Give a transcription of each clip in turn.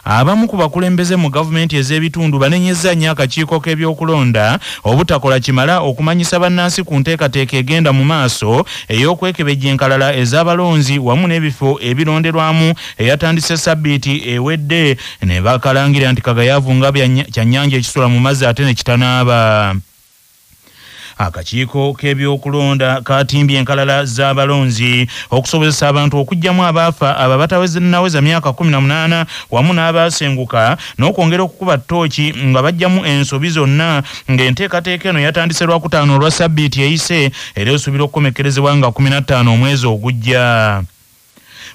abamu ku bakulembeze mu gavumenti ez'ebitundu banenyezza nnyo akakiiko k'ebyokulonda obutakola kimala okumanyisa bannansi ku nteekateeka egenda mu maaso ey'okwekebejja enkalala ez'abalonzi wamu n'ebifo ebironderwamu eyatandise sabbiiti ewedde ne bakalangira nti kagayaavu nga kyannyanja ekisula mu mazzi ate ne kitanaaba. Akakiiko k'ebyokulonda katimbye enkalala z'abalonzi okusobozesa abantu okugyamu abaafa abo bataweza myaka 18 wamu n'abaasenguka n'okwongera okukuba ttooki nga bajjamu ensobi zonna ng'enteekateeka eno yatandise Lwakutaano olwa sabbiiti eyise era esuubira okukomekkerezebwa nga 15 omwezi ogujja.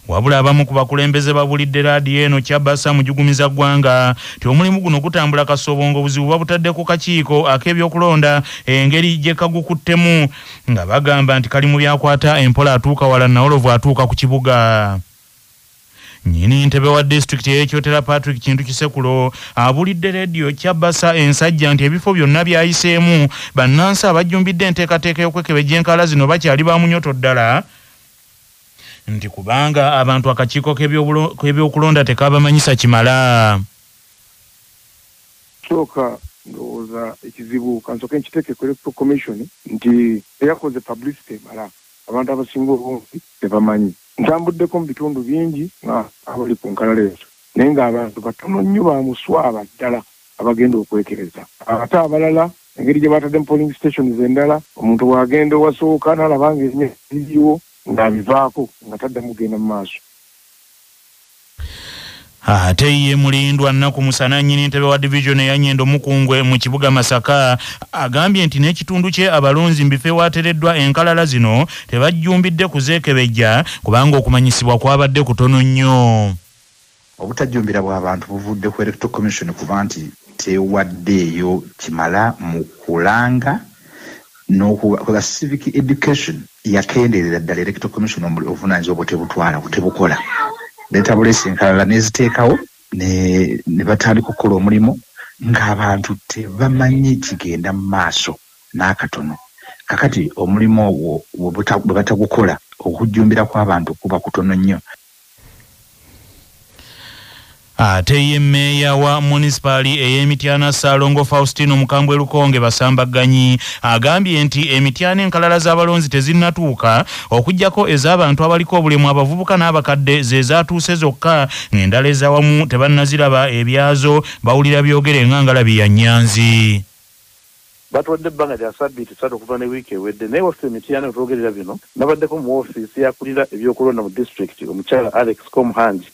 Wabula abamu ku bakulembeze babulidde laadiyo eno Kyabasa mujugumiza ggwanga nti omulimu guno gutambula kasobongo obuzibu babutadde ku kakiiko ak'ebyokulonda engeri gye kagukuttemu nga bagamba nti kali mu byakwata empola atuuka wala Nawolovu atuuka ku kibuga. Nnyini ntebe wa disitulikiti y'Ekyotera Patrick Kintu Kisekulo abulidde laadiyo Kyabasa ensajja nti ebifo byonna byayiseemu bannansi abajjumbidde enteekateeka y'okwekebejja enkala zino bakyali ba munyoto ddala nti kubanga abantu akakiiko k'ebyokulonda tekabamanyisa kimala. Soka ndowooza ekizibu kansoke nkiteeke ku Electoral Commission nti eyakoze publicity mala abantu abasinga obungi tebamanyi. Ntambuddeko mu bitundu bingi nga abali ku nkalala ezo naye ng'abantu batono nnyo bamuswaba ddala abagenda okwekereza. Ate abalala engeri gye batadde mu polling stations endala omuntu bw'agenda owasooka n'alaba ng'eriwo ngabivaako nga tadda mugenda mu maaso. Ate ye mulindwa nnaku musana nnyini ntebe wa division eya Nyendo Mukungwe mu kibuga Masaka agambye nti n'ekitundu kye abalonzi mbife watereddwa enkalala zino tebajjumbidde kuzeekebejja kubanga okumanyisibwa kwabadde kutono nnyo. Obutajjumbira bw'abantu buvudde ku Electoral Commission kuba nti tewaddeeyo kimala mu kulanga n'okuba civic education yakendeerera ddala Electoral Commission obuvunaanyizibwa bwetebutwala butebukola. Leetabuleesa enkalala n'eziteekawo ne batandika okukola omulimu ng'abantu tebamanyi kigenda mu maaso n'akatono. Kakati omulimu ogwo bwe batagukola okujjumbira kw'abantu kuba kutono nnyo. Ate ye mmeeya wa municipali ey'Emityana Ssalongo Faustino Mukambwe Lukonge Basambagganyi agambye nti emityana enkalala z'abalonzi tezinnatuuka okuggyako ez'abantu abaliko obulemu abavubuka n'abakadde ze zaatuuse zokka ng'endala ez'awamu tebannaziraba ebyazo bawulira byogere ng'angalabi ya Nyanzi. Batwadde ebbanga lya sabbiiti 3 okuva ne wiiki ewedde naye waffe Emityana otwogerera bino nabaddeko mu ofiisi yakulira ebyokulonda mu disitulikiti omukyala Alex Komhanji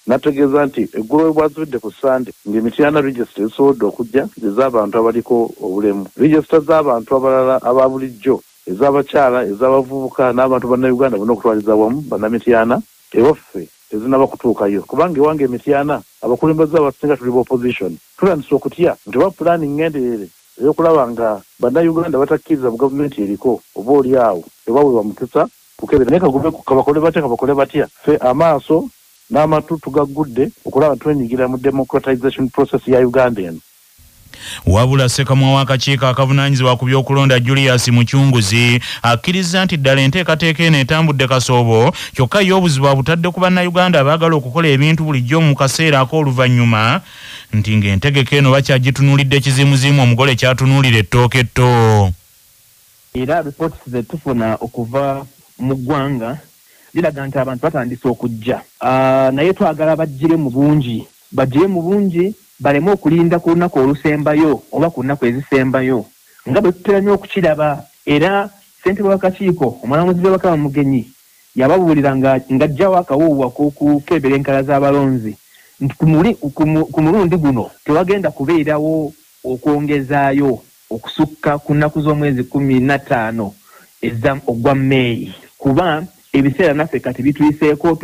nategeeza nti eggulu bwazibidde ku Sande ng'Emityana register esobodde okujja ez'abantu abaliko obulemu. Register z'abantu abalala aba bulijjo ez'abakyala ez'abavubuka n'abantu bannayuganda bonna okutwaliza wamu bannamityana ewaffe tezinaba kutuukayo kubanga ewange Emityana abakulembeze abasinga tuli ba opposition tulandisa okutya nti wa pulaani ngenderere ey'okulaba nga bannayuganda batakkiriza mu gavumenti eriko oba oli awo ewaabwe bamukisa kukebera naye kabakole batya ffe amaaso n'amatu tugagudde okulaba twenyigira mu democratization process ya Uganda eno. Wabula Ssekamwa w'akakiiko akavunaanyizibwa ku byokulonda Julius Mukyunguzi akkiriza nti ddala enteekateeka eno etambudde kasoobo kyokka ye obuzibu abutadde ku bannayuganda abaagala okukola ebintu bulijjo mu kaseera ak'oluvannyuma nti ng'entegeka eno bakyagitunuulidde kizimuzimu omugole kyatunuulira ettooke etto. Era ripooti ze tufuna okuva mu ggwanga ziraga nti abantu batandise okujja naye twagala bajjire mu bungi baleme okulinda ku lunaku olusembayo oba ku nnaku ezisembayo nga bwe tuteramye okukiraba. Era ssentebe w'akakiiko omulamuzi Bakama Mugenyi yababuulira ng'ajjawo akawuuwa k'okukebera enkala z'abalonzi nti ku mulundi guno tewagenda kubeerawo okwongezaayo okusukka ku nnaku z'omwezi 15 ogwa Meeyi kuba ebiseera naffe kati bituyiseeko.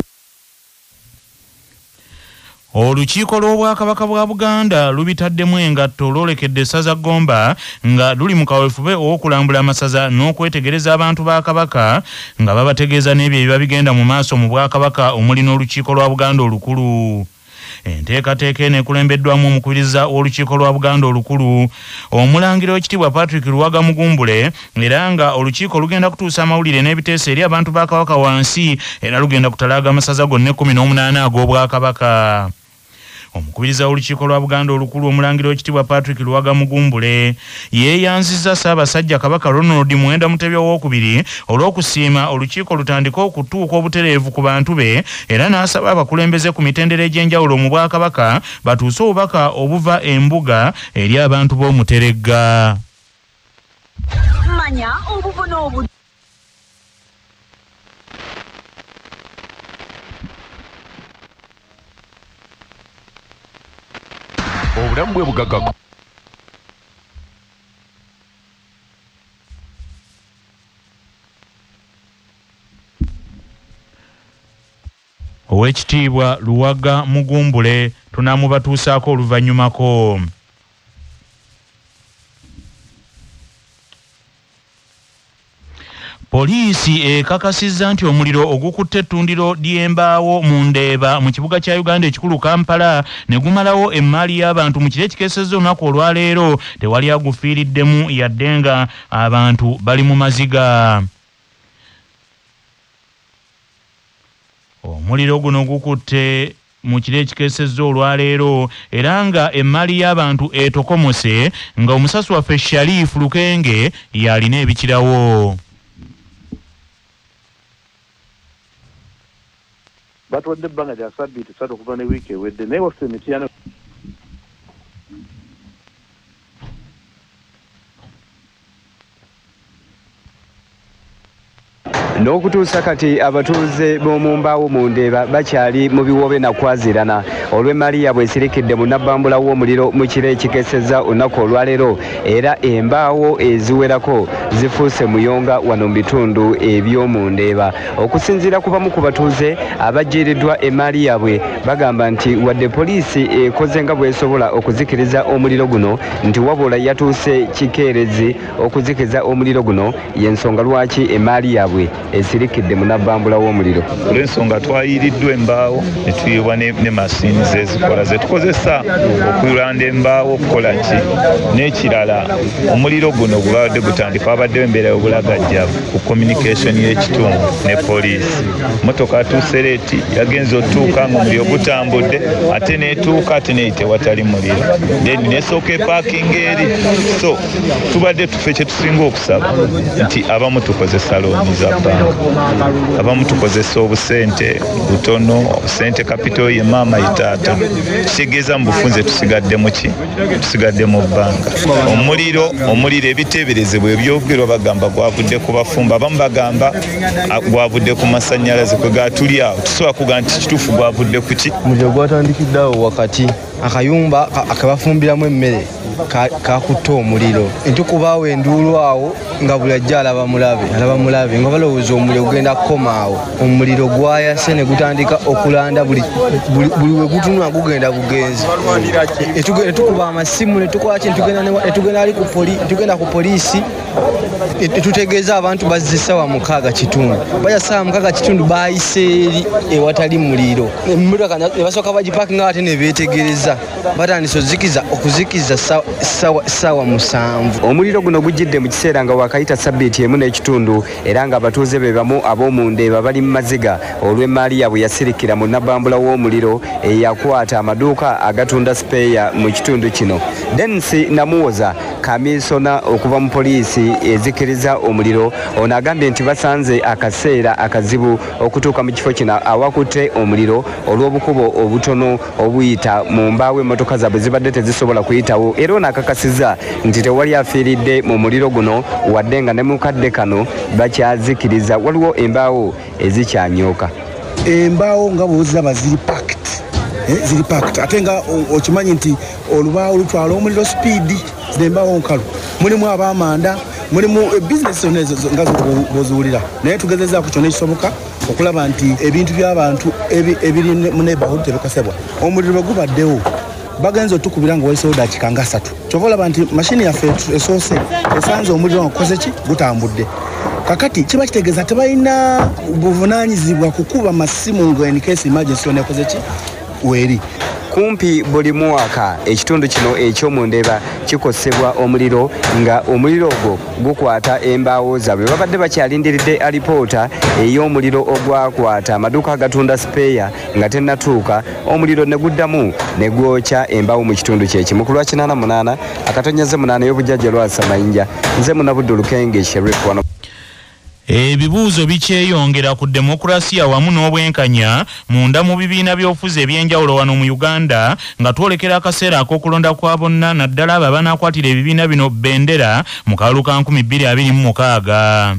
Olukiiko lw'Obwakabaka bwa Buganda lubitaddemu engatto lwolekedde essaza Gomba nga luli mu kaweefube ow'okulambula amasaza n'okwetegereza abantu ba Kabaka nga babategeeza n'ebyo ebiba bigenda mu maaso mu Bwakabaka omuli n'olukiiko lwa Buganda olukulu. Enteekateeka eno ekulembeddwamu omukubiriza w'olukiiko lwa Buganda olukulu omulangira w'ekitiibwa Patrick Luwaga Mugumbule era nga olukiiko lugenda kutuusa amawulire n'ebiteeso eri abantu ba Kabaka wansi era lugenda kutalaaga amasaza gonna 18 ag'Obwakabaka. Omukubiriza w'olukiiko lwa Buganda olukulu omulangira w'ekitiibwa Patrick Luwaga Mugumbule yeeyanzizza Ssaabasajja Kabaka Ronald Muwenda Mutebi II olw'okusiima olukiiko lutandika okutuuka obutereevu ku bantu be era n'asaba abakulembeze ku mitendera egy'enjawulo mu Bwakabaka batuuse obubaka obuva embuga eri abantu b'Omuteregga. Manya obubona obu obulamu bwe bugagga Owekitiibwa Luwaga Mugumbule tunaamubatuusaako oluvannyumako. Poliisi ekakasizza nti omuliro ogukutte ettundiro ly'embaawo mu Ndeeba mu kibuga kya Uganda ekikulu Kampala ne gumalawo emmaali y'abantu mu kiro ekikeesezza olunaku olwaleero tewali agufiiriddemu yadde nga abantu bali mu maziga. Omuliro guno gukutte mu kiro ekikeesezza olwaleero era nga emmaali y'abantu etokomose nga omusasi waffe Sharifu Lukenge yalina ebikirawo. Batwadde ebbanga lya ssabbiiti ssatu okuva ne wiiki ewedde naye waffe Mityana n'okutuusa kati abatuuze b'omu mbaawo mu Ndeeba bakyali mu biwobe na kwazirana olw'emmaali yaabwe esirikidde mu nnabbambula w'omuliro mu kiro ekikeesezza olunaku olwaleero era embaawo eziwerako zifuuse muyonga wano mu bitundu eby'omu Ndeeba. Okusinziira ku bamu ku batuuze abagyiiriddwa emmaali yaabwe bagamba nti wadde poliisi ekoze nga bw'esobola okuzikiriza omuliro guno nti wabula yatuuse kikeerezi okuzikiriza omuliro guno y'ensonga lwaki emmaali yaabwe esirikidde mu nnabbambula w'omuliro. Olw'ensonga twayiiriddwa embaawo ne tuyiibwa ne masini ezikola ze tukozesa okulanda embaawo okukola ki n'ekirala omuliro guno gubadde gutandika wabaddewo embeera y'obulagajjavu ku communication y'ekitundu ne poliisi. Motoka atuuse leeti yagenza otuuka ng'omuliro gutambudde ate n'etuuka ate n'eyite watali muliro then n'esooka epaakinga eri. So tubadde tufe kye tusinga okusaba nti abamu tukozesa looni za banka, abamu tukozesa obusente butono, obusente kapito ye maama itaata, kitegeeza mu bufunze tusigadde mu ki tusigadde mu banka. Omuliro ebiteeberezebwa ebyogerwa bagamba gwavudde ku bafumba, abamu bagamba gwavudde ku masannyalaze kwe gatuli awo. Tusobola kugamba nti kituufu gwavudde ku ki. Omuliro gwatandikidde awo wakati akayumba akabafumbiramu emmere kakutte omuliro entukubaawo enduulu awo nga buli ajja alaba mulabe nga balowooza omuliro gugenda kukoma awo. Omuliro gwayase ne gutandika okulanda buli we gutunula gugenda bugenzi. Etukuba amasimu netukola ki netugenda ku poliisi etutegeeza abantu bazze ssaawa 6 kitundu baja ssaawa 6 kitundu bayise eri ewatali muliro. Emmotoka ne basooka bagipaakinga ate ne beetegereza batandise okuzikiza ssaawa 7. Omuliro guno gujjidde mu kiseera nga wakayita ssabbiiti emu n'ekitundu era nga abatuuze be bamu ab'omu Ndeeba bali mu maziga olw'emmaali yaabwe yasirikira mu nnabbambula w'omuliro eyakwata amaduuka agatunda sipeeya mu kitundu kino. Dennis Namuwoza kamiisona okuva mu poliisi ezikiriza omuliro ono agambye nti basanze akaseera akazibu okutuuka mu kifo kino awakutte omuliro olw'obukubo obutono obuyita mu mbaawo emmotoka zaabwe zibadde tezisobola kuyitawo era ono akakasizza nti tewali afiiridde mu muliro guno wadde nga ne mu kadde kano bakyazikiriza waliwo embaawo ezikyanyooka. Embaawo nga bwoziraba ziri packed ate nga okimanyi nti olubaawo lutwala omuliro sipiidi zembaawo nkalu mulimu ab'amanda mulimu bizinesi nga boziwulira naye tugezezaako kyonna ekisoboka okulaba nti ebintu by'abantu ebiri mu neighborhood tebikosebwa. Omuliro bwe gubaddewo bagenza otukubira nga wayisewo dakiika nga 3 kyova olaba nti mashini yaffe esoose esanze omuliro nga gukoze ki gutambudde. Kakati kiba kitegeeza tebalina buvunaanyizibwa kukuba masimu nga in case emergency oneekoze ki weeri kumpi buli mwaka ekitundu kino eky'omundeba kikosebwa omuliro nga omuliro ogwo gukwata embaawo zaabwe. Babadde bakyalindiridde alipoota ey'omuliro ogwakwata amaduuka agatunda sipeeya nga tennatuuka, omuliro ne guddamu ne gwokya embaawo mu kitundu kyekimu. Ku lwa 88 akatonyaze 8 y'obujjajja Lwasa Mayinja, nze Munabuddu Lukenge Sheriff wano. Ebibuuzo bikyeyongera ku demokrasiya wamu n'obwenkanya munda mu bibiina by'obufuzi ebyenjawulo wano mu Uganda nga twolekera akaseera ak'okulonda kwa bonna naddala abo abanaakwatira ebibiina bino bendera mu kalulu ka 2026.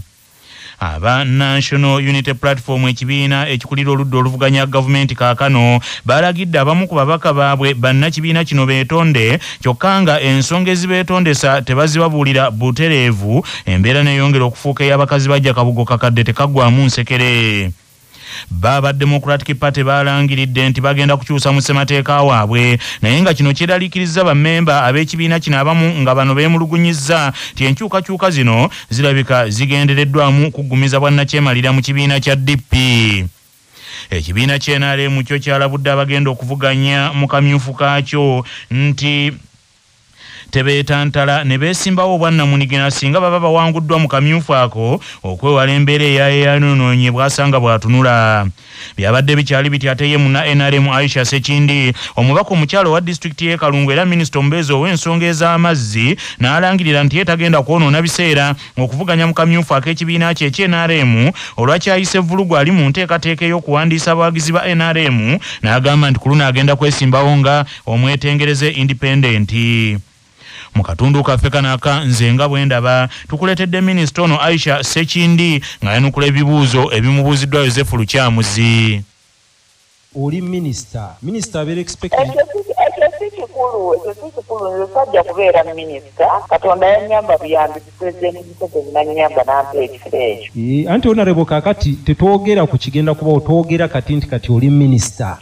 Aba National Unity Platform ekibiina ekikulira oludda oluvuganya gavumenti kaakano balagidde abamu ku babaka baabwe bannakibiina kino beetonde, kyokka nga ensonga ezibeetondesa tebazibabuulira butereevu, embeera neeyongera okufuuka ey'abakazi bajja kabugo kakadde tekaggwamu nsekere. Baba Democratic Party balangiridde nti bagenda kukyusa mu ssemateeka waabwe, naye nga kino kiraliikiriza bammemba ab'ekibiina kino abamu nga bano beemulugunyizza nti enkyukakyuka zino zirabika zigendereddwamu kuggumiza bwannakyemalira mu kibiina kya DP. Ekibiina ky'NRM kyo kyalabudde abagenda okuvuganya mu kamyufu kaakyo nti tebeetantala ne beesimbawo obwannamunigina singa baba bawanguddwa mu kamyufu ako okwewala embeera eyayanoonye bwasanga bwatunula. Byabadde bikyali biti ate ye munna NRM Aisha Sekindi, omubaka omukyalo wa disitulikiti y'e Kalungu era minisita omubeezi ow'ensonga ez'amazzi, n'alangirira nti ye tagenda kwonoona biseera okuvuganya mu kamyufu ak'ekibiina kye ky'NRM olwakyayise evvulugu ali mu nteekateeka ey'okuwandiisa abawagizi ba NRM, n'agamba nti ku luno agenda kwesimbawo nga omwetengereze independenti. Mu katundu kaffe kanaka nze nga bwe ndaba tukuleetedde minisita ono Aisha Sekindi nga yanukula ebibuuzo ebimubuuziddwa Yosefu Lukyamuzi. Oli minisita abeera expected ekyo sajja kubeera minisita. Katonda yanyamba buyambi pulezidenti Museveni nanyamba nampa ekifo ekyo. Anti Honorable kakati tetwogera ku kigenda kubawo, twogera kati nti kati oli minisita.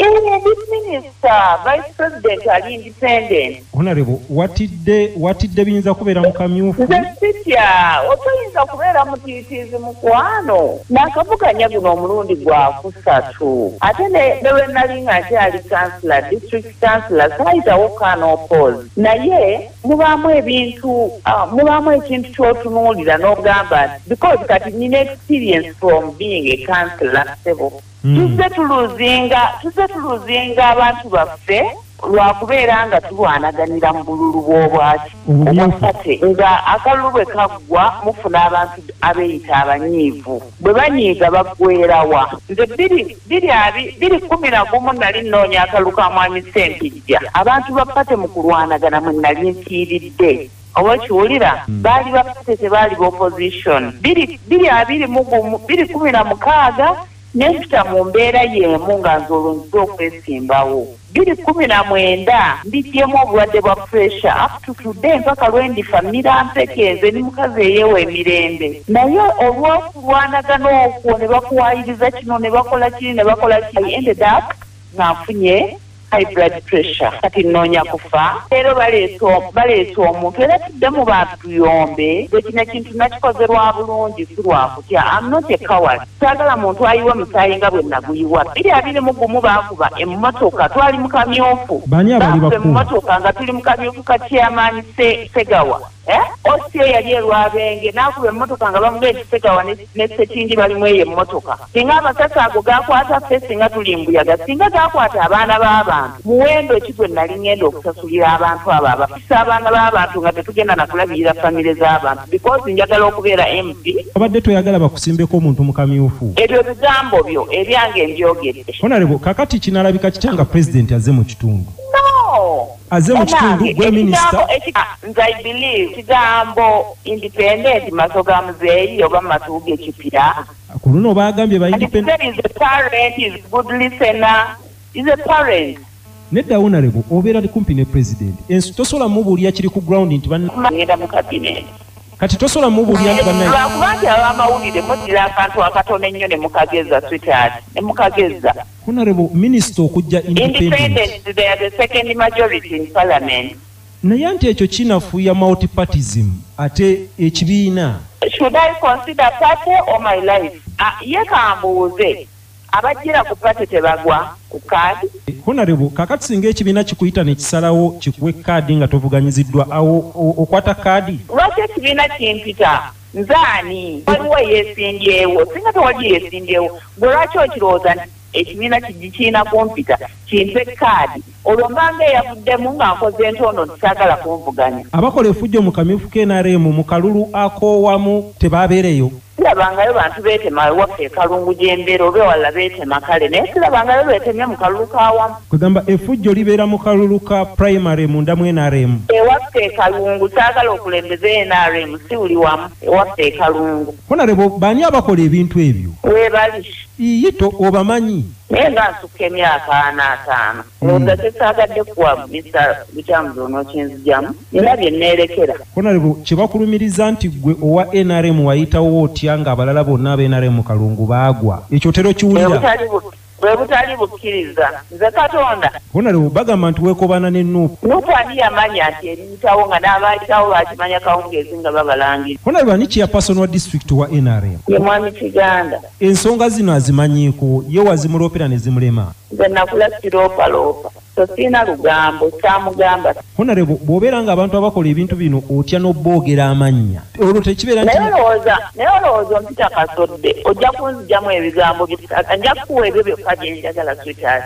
Minister, Vice President ali independent. Honorable, watidde biyinza kubeera mu kamyufu? Sitya, otoyinza kubeera mutiitiizi mukwano. N'akavuganya guno omulundi gwa kusatu. Ate ne we nali nga nkyali councillor, district councillor, saayitawo canopause. Naye mubaamu ekintu ky'otunuulira n'ogamba because kati nina experience from being a councillor several. Tuzze tuluzinga abantu baffe lwakubeera nga tulwanaganira mu bululu bw'obwaki obwakate nga akalulu bwe kaggwa mufuna abantu abeeyita abanyiivu, bwe banyiiga baggwerawa. Nze 2011 nali nnoonya akalulu ka mwami Sempijja, abantu bapate mu kulwanagana mwe nali ntiiridde. Owakiwulira baali bapate tebaali b'opposition. 2016 nempita mu mbeera y'emu nga nze olwo nziza okwesimbawo. 2019 mbiddemu obulwadde bwa pressure up to today mpaka lwe ndifa mirampekenze ni mukazi eyeewa emirembe. Naye olw'okulwanagana okwo ne bakuwaayiriza kino ne bakola kiri ne bakola kiri, I ended up nga nfunye high blood pressure. Kati nnoonya kufa. Leero baleeta omuntu era tudde mu bantu tuyombe. Bwe kino ekintu nakikoze lwa bulungi si lwakutya. I'm not a coward. Saagala muntu ayiwa musaayi nga bwe naguyiwa. 2021 baakuba emmotoka twali mu kamyufu. Bani abali bakulu? Emmotoka nga tuli mu kamyufu ka chairman Segawa. Osio yali elwabenge n'akuba emmotoka nga bamugenda Segawa ne Sekindi balimu eyo emmotoka. Singa amasasi ago gakwata ffe singa tuli mbuyaga, singa gakwata abaana b'abantu, muwendo ki gwe nali ngenda okusasulira abantu abo abafisa abaana b'abantu nga tetugenda nakulabirira famire z'abantu because njagala okubeera MP. Abadde toyagala bakusimbeko omuntu mu kamyufu. Ebyo bigambo byo ebyange mbyogedde. Honorable, kakati kinalabika kitanga president aze mu kitundu. No. Aze mu kitundu gwe minisita. I believe kigambo independent masoga muzeeyi oba matuuge ekipira. Ku luno bagambye ba independent. Is a parent, is a good listener, is a parent. Nedda Honorable, obeera kumpi ne president. Tosobola mubuulira kiri ku ground nti ngenda mu cabinet. Kati tosobola mubuulira nti bannaye. Lwakubanti abamawulire muddira akantu akatono ennyo ne mukageza sweetheart, ne mukageza. Honorable, minister okujja independent, they are the second majority in parliament. Naye anti ekyo kinafuya multipartism ate ekibiina. Should I consider party or my life? Ye kambuuze abajira ku pate tebagwa ku kaadi. Honorable, kakati singa ekibiina kikuyita ne kisalawo kikuwe kaadi nga tovuganyiziddwa awo okwata kaadi? Lwaki ekibiina kimpita nzaani waliwo yeesindyewo singa tewali yeesindyewo gwe lwaki okirowooza ekibiina kiina kumpita kimpe kaadi olwo mbanga eyavuddemu nga nkoze ntono tisaagala kunvuganya. Abakola effujjo mu kamyufu k'NRM mu kalulu akoowamu tebaabeereyo? Sirabangayo bantu beetema waffe Kalungu gyembeera oba ewalala beetema kale naye sirabangayo beetemye mu kalulu k'awamu. Kugamba effujjo libeera mu kalulu ka primary munda mu NRM? Ewaffe Kalungu saagala okulembeza NRM si buli wamu ewaffe Kalungu. Honorable, baani abakola ebintu ebyo? Weebali. Iyito obamanyi? Naye nga nsukka emyaka 45 olowooza tesaagadde kuwa Mr. Butamuzi onookinzijamu nina bye neerekera. Honorable, kye bakulumiriza nti gwe owa NRM wayitawo otya ng'abalala bonna aba NRM mu kalungu baagwa, ekyo otera okiwulira? Bwe butali bukkiriza nze Katonda. Honorable, bagamba nti weekobana ne Nuupu. Nuupu ani yamanya nti eriyitawo nga n'abaayitawo baakimanya kawungeezi nga babalangira. Honorable, ani chairperson wa district wa NRM? Ye mwami Kiganda. Ensonga zino azimanyiiko, ye wazimuloopera ne zimulema? Nze nakula siroopaloopa so siina lugambo kyamugamba. Honorable, bw'obeera ng'abantu abakola ebintu bino otya n'obboogera amannya, olwo tekibeera nti naye olowooza ompita kasodde ojja kunzijamu ebigambo bisaka nja kukuwa ebyo byokka bye njagala sweetheart.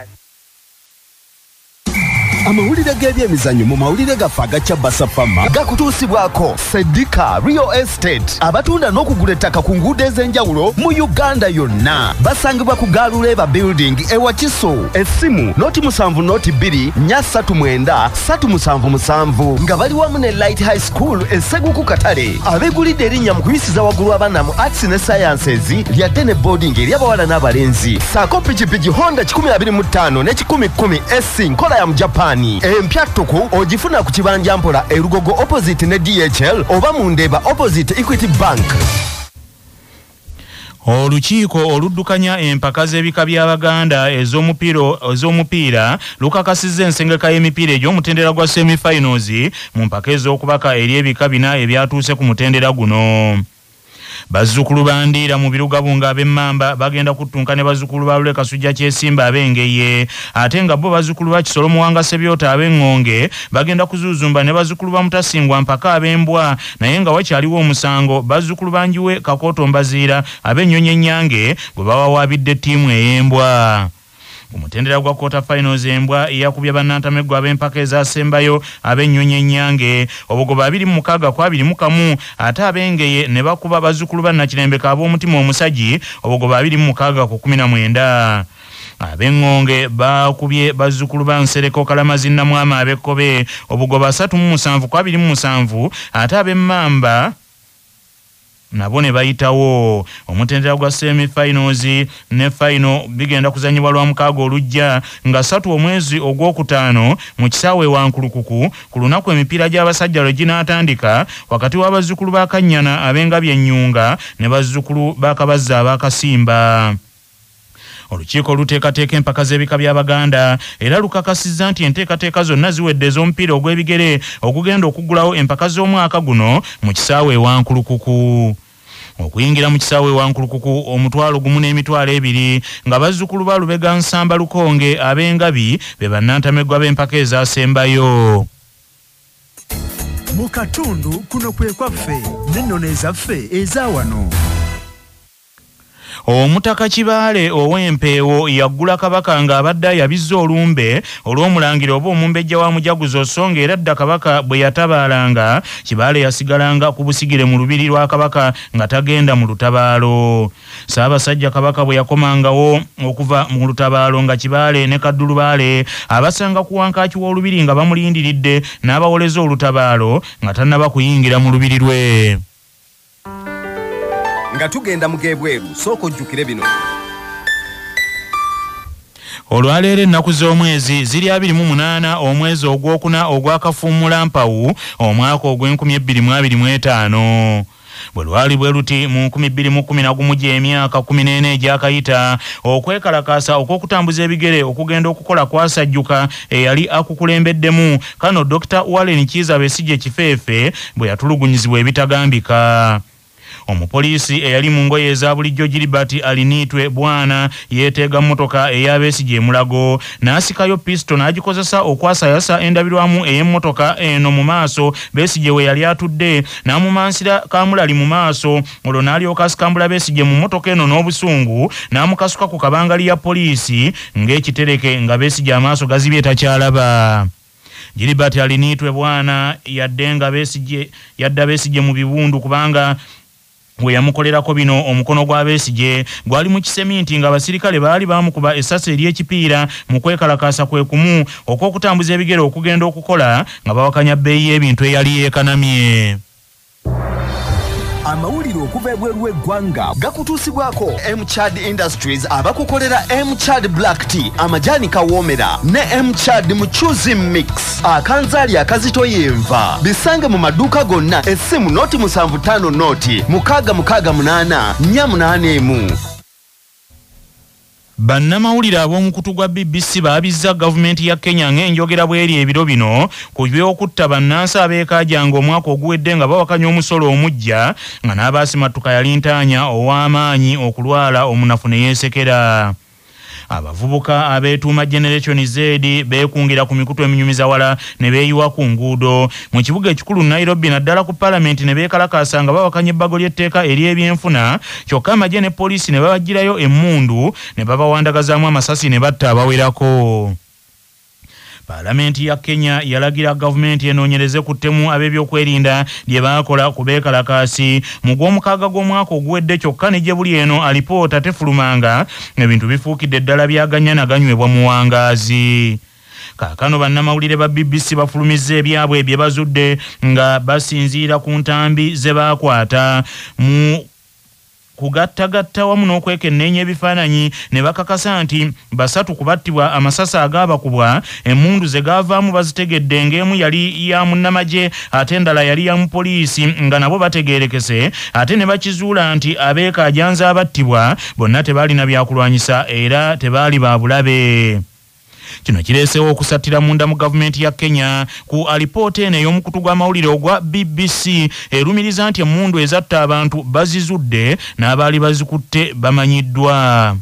Amawulire g'ebyemizannyo mu mawulire gaffe agakya Basafama gakutuusibwako Sedika Real Estate abatunda n'okugula ettaka ku nguudo ez'enjawulo mu Uganda yonna. Basangibwa ku Galuleba Building ewa Kiso. Essimu noti 7 noti 2 339 377 nga bali wamu ne Light High School Esseguku Katale. Abeegulidde erinnya mu kuyisiza waggulu abaana mu Arts ne Sciences lyadde ne boarding ery'abawala n'abalenzi. Saako pikipiki Honda 2025 ne 1010 SC nkola ya mu Japan. Empya tuku ogifuna ku kibanja mpola erugogo opposite ne DHL oba mu Ndeeba opposite Equity Bank. Olukiiko oluddukanya empaka z'ebika by'Abaganda ez'omupiira lukakasizza ensengeka y'emipiira egy'omutendera gwa semi-finals mu mpaka ez'okubaka eri ebika bina ebyatuuse ku mutendera guno. Bazzukulu bandiira mu birugabu ng'ab'Emmamba bagenda kuttunka ne bazzukulu ba Lule Kasujja Kyesimba ab'Engeye, ate nga bo bazzukulu ba Kisolo Muwanga Sebyota ab'Engonge bagenda kuzuuzumba ne bazzukulu ba Mutasingwa Mpaka ab'Embwa, naye nga wakyaliwo omusango bazzukulu banjiwe Kakoto Mbaziira ab'Ennyonyi Ennyange bwe bawawaabidde ttiimu ey'Embwa. Omutendera gwa quarter finals Embwa yakubya bannantameggo ab'empaka ezasembayo ab'Ennyonyi Ennyange obugoba 26 kwa 21 ate ab'Engeye ne bakuba bazzukulu ba Nakirembeka ab'omutima omusajji obugoba 26 ku 19. Ab'Engonge bakubye bazzukulu ba Nsereko Kalamazi Namwama ab'Ekkobe obugoba 37 kwa 27 ate ab'Emmamba nabo ne bayitawo. Omutendera gwa semi-finals ne final bigenda kuzanyibwa lwa mukaaga olujja nga 3 omwezi ogwokutaano mu kisaawe Wankulukuku ku lunaku emipiira gy'abasajja lwe ginaatandika wakati w'abazzukulu ba Kannyana ab'Engabye Ennyunga ne bazzukulu ba Kabazza ab'Akasimba. Olukiiko luteekateeka empaka z'ebika by'Abaganda era lukakasizza nti enteekateeka zonna ziwedde ez'omupiira ogw'ebigere okugenda okuggulawo empaka z'omwaka guno mu kisaawe Wankulukuku. Okuyingira mu kisaawe Wankulukuku omutwalo gumu n'emitwalo 2 nga bazzukulu ba Lubega Nsamba Lukonge ab'Engabi be bannantameggo b'empaka ezasembayo. Mu katundu kuno kwe kwaffe n'ennono ezaffe eza wano. Omutaka Kibaale ow'Empeewo yaggula Kabaka ng'abadde yabizza olumbe olw'omulangiro oba omumbejja wa Mujaguzo so ng'era dda Kabaka bwe yatabaalanga Kibaale yasigalanga ku busigire mu lubiri lwa Kabaka nga tagenda mu lutabaalo. Ssaabasajja Kabaka bwe yakomangawo okuva mu lutabaalo nga Kibaale ne Kaddulubaale abasanga ku wankaaki w'olubiri nga bamulindiridde n'abawoleza olutabaalo nga tannaba kuyingira mu lubiri lwe. Nga tugenda mugebweru soko jjukire bino. Olwaleero ennaku z'omwezi ziri 28 omwezi ogwokuna ogwakafuumula Mpawu omwaka ogw'2025. Bwe lwali bwe luti mu 2011 gy'emyaka 14 egyakayita okwekalakaasa okw'okutambuza ebigere okugenda okukola kwasajjuka eyali akukulembeddemu kano Dr. Warren Kiza Besigye Kifeefe bwe yatulugunyizibwa ebitagambika. Omupoliisi eyali mu ngoye eza bulijjo Gilbert Alinitwe Bwana yeeteega mmotoka eya Besigye Mulago n'asikayo pisto n'agikozesa okwasayasa endabirwamu ey'emmotoka eno mu maaso Besigye we yali atudde n'amumansira Kamulali mu maaso olwo n'alyoka asikambula Besigye mu mmotoka eno n'obusungu n'amukasuka ku kabangali ya poliisi ng'ekitereke nga Besigye amaaso gazibye takyalaba. Gilbert Alinitwe Bwana yadda Besigye mu bibundu kubanga we yamukolerako bino omukono gwa Besigye gwali mu kiseminti nga abasirikale baali bamukuba essasi ery'ekipiira mu kwekalakaasa kwe kumu okw'okutambuza ebigere okugenda okukola nga bawakanya bbeeyi y'ebintu eyali yeekanamye. Amawulire okuva ebweru w'eggwanga gakutuusibwako Mchad Industries abakukolera Mchad Black Tea amajani kawoomera ne Mchad Mchuzi Mix akanzaali akazito yenva bisange mu maduuka gonna essimu noti 75 noti 668 481. Bannamawulire ab'omukutu gwa BBC baabizza gavumenti ya Kenya ng'enjogera bw'eri ebiro bino ku by'okutta bannansi abeekaajanga omwaka oguwedde nga bawakanya omusolo omujja nga n'abaasimatuka yali ntaanya ow'amaanyi okulwala omunafu ne yeesekera. Abavubuka abeetuuma Generation Z beekungira ku mikutu eminyumiza wala ne beeyiwa ku nguudo mu kibuga ekikulu Nairobi naddala ku Parliament ne beekalakaasa nga bawakanya ebbago ly'etteeka ery'ebyenfuna kyokka amagye ne poliisi ne babagirayo emmundu ne babawandagazaamu amasasi ne batta abawerako. Parliament ya Kenya yalagira gavumenti enoonyereze ku ttemu ab'ebyokwerinda lye baakola ku beekalakaasi mu gw'omukaaga gw'omwaka oguwedde kyokka ne gye buli eno alipoota tefulumanga ebintu bifuukidde eddala byaganya naganywebwa mu wangaazi. Kaakano bannamawulire ba BBC bafulumizza ebyabwe bye bazudde nga basinziira ku ntambi ze baakwata mu kugattagatta wamu n'okwekenneenya ebifaananyi ne bakakasa nti basatu kubattibwa amasasi agaabakubwa emmundu ze gaavaamu bazitegedde ng'emu yali ya munnamagye ate endala yali ya mupoliisi nga nabo bategeerekese ate ne bakizuula nti abeekaajanze abattibwa bonna tebaalina byakulwanyisa era tebaali ba bulabe. Kino kireesewo okusattira munda mu gavumenti ya Kenya ku alipoota eno ey'omukutu gw'amawulire ogwa BBC erumiriza nti emmundu ezatta abantu bazizudde n'abaali bazikutte bamanyiddwa.